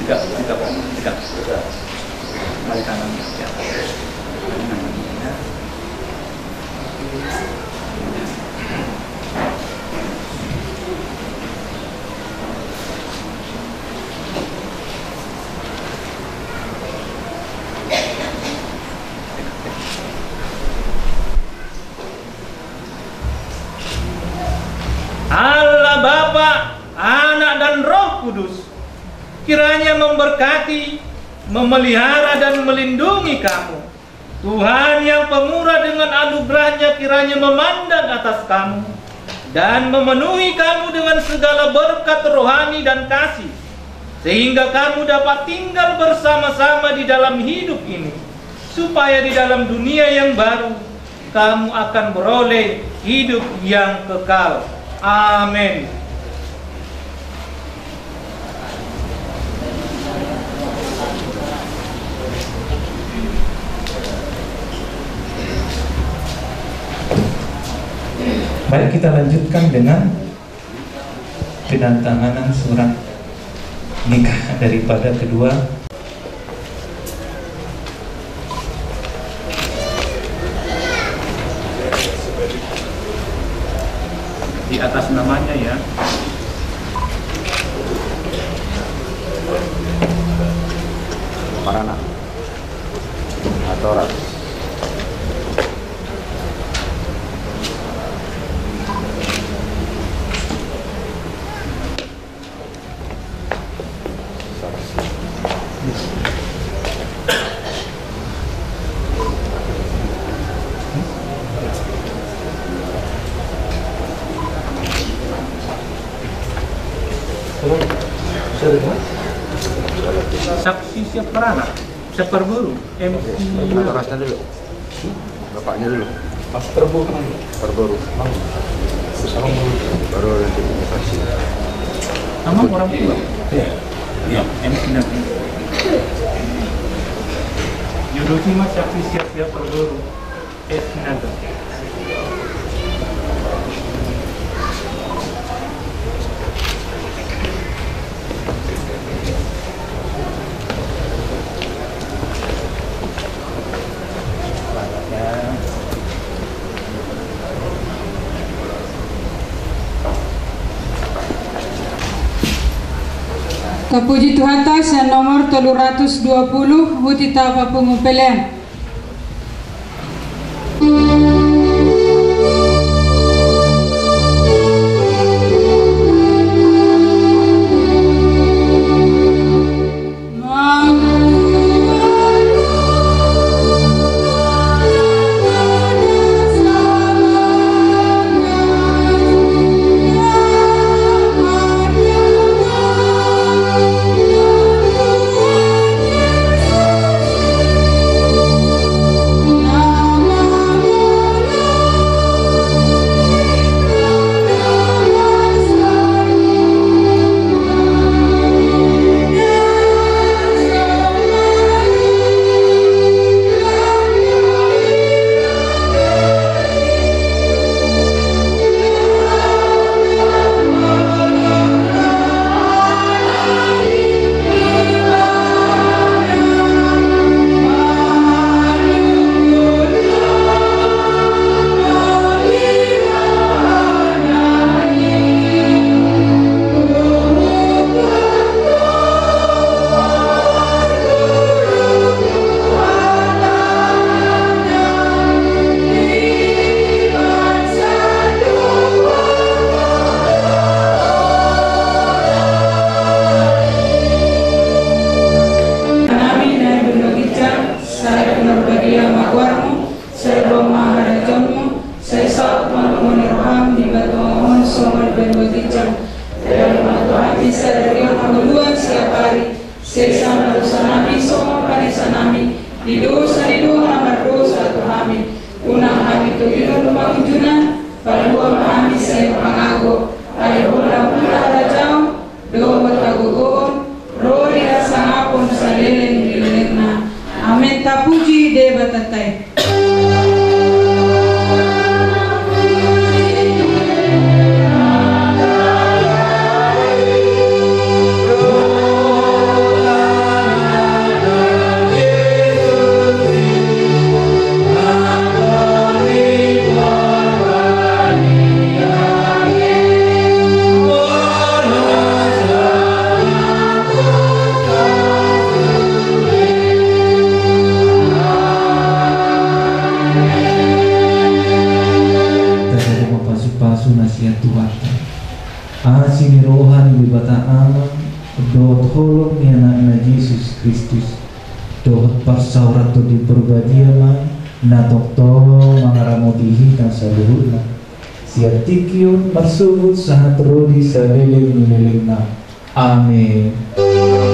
Tegak. Balik kanan ya. Allah Bapa, Anak dan Roh Kudus kiranya memberkati, memelihara dan melindungi kamu. Tuhan yang pemurah dengan anugerahnya kiranya memandang atas kamu dan memenuhi kamu dengan segala berkat rohani dan kasih, sehingga kamu dapat tinggal bersama-sama di dalam hidup ini, supaya di dalam dunia yang baru kamu akan beroleh hidup yang kekal. Amin. Baik, kita lanjutkan dengan penandatanganan surat nikah daripada kedua di atas namanya ya. Parana Atoras. Saksi siap perana, siap perburu, Atorasnya dulu, bapaknya dulu. Mas perburu. Perburu. Baru nanti saksi. Nama orang tua. Iya. MC nanti. Yudhima saksi siap perburu, Esnada. Kapuji Tuhan tas yang nomor 320 hutita papungupelen. Amin. Tapuji Deva Tatai. Rola Asini rohani bibata ama dohot holong ni anak Yesus Kristus dohot parsaurat tu di perbadiama na tokto mangaramotihi kan saluhurna siat tikiun marsubut sahat rodi saleleng nilelengna. Amin. Amin.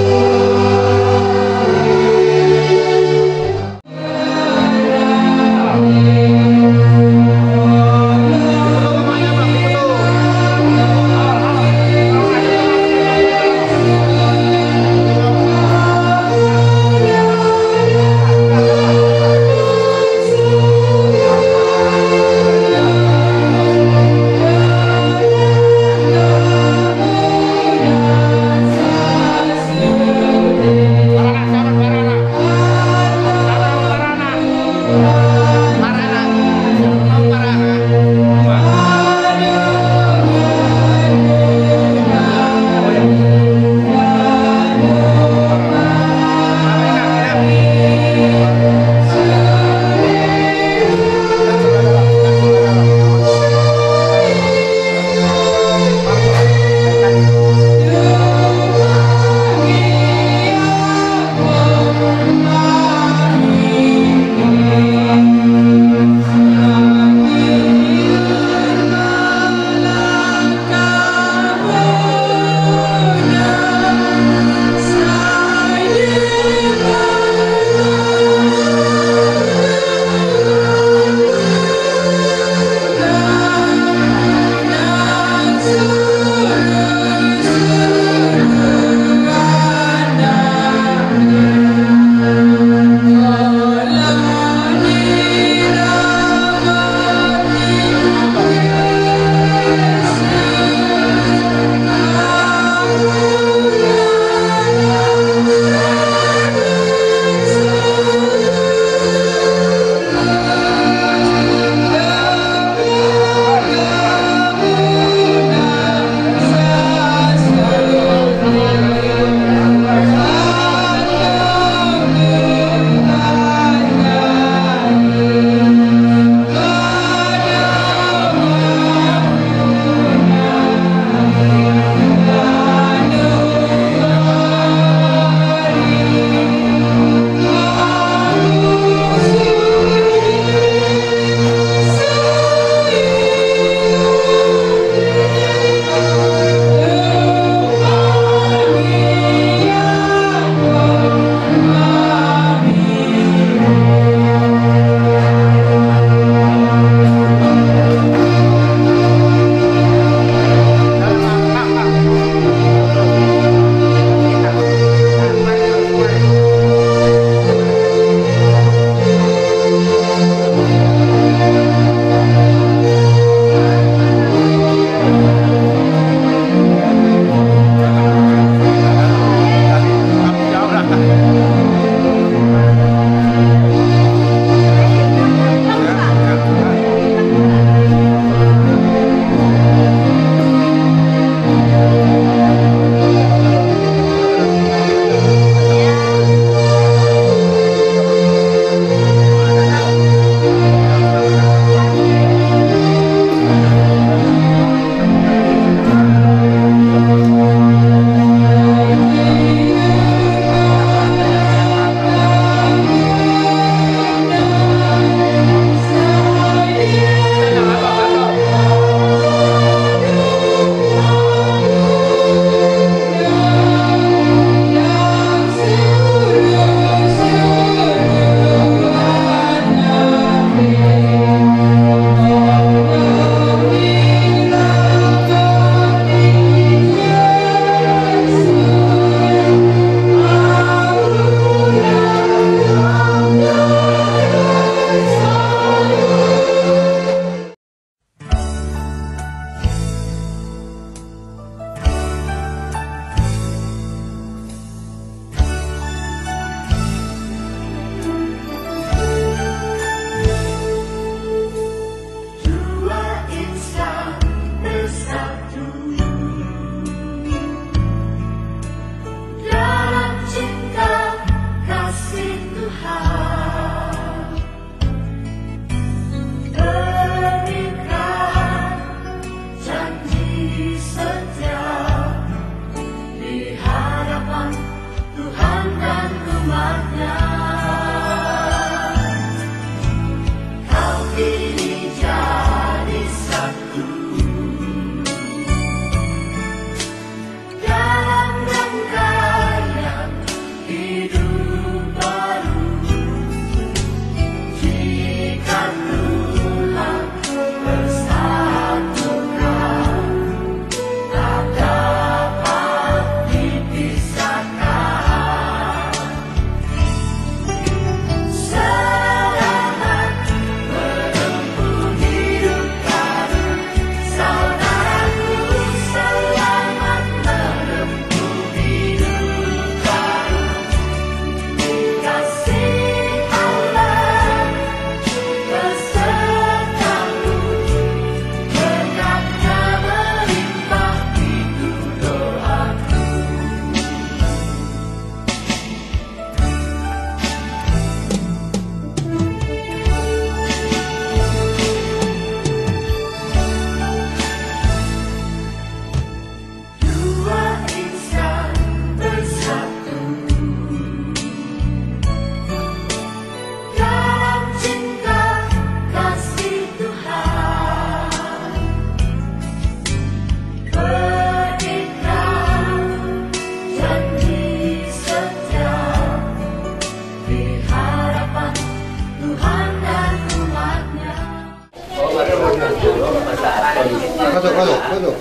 Masuk.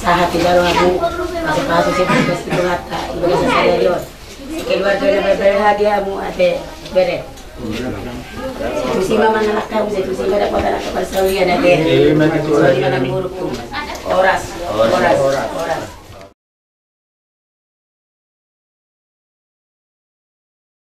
Sahat tidak aku masuk sih festival ibu saya dia keluarga berbahagiamu ate bere si mama anak kamu itu sih ada pada persawian ate mana buruk oras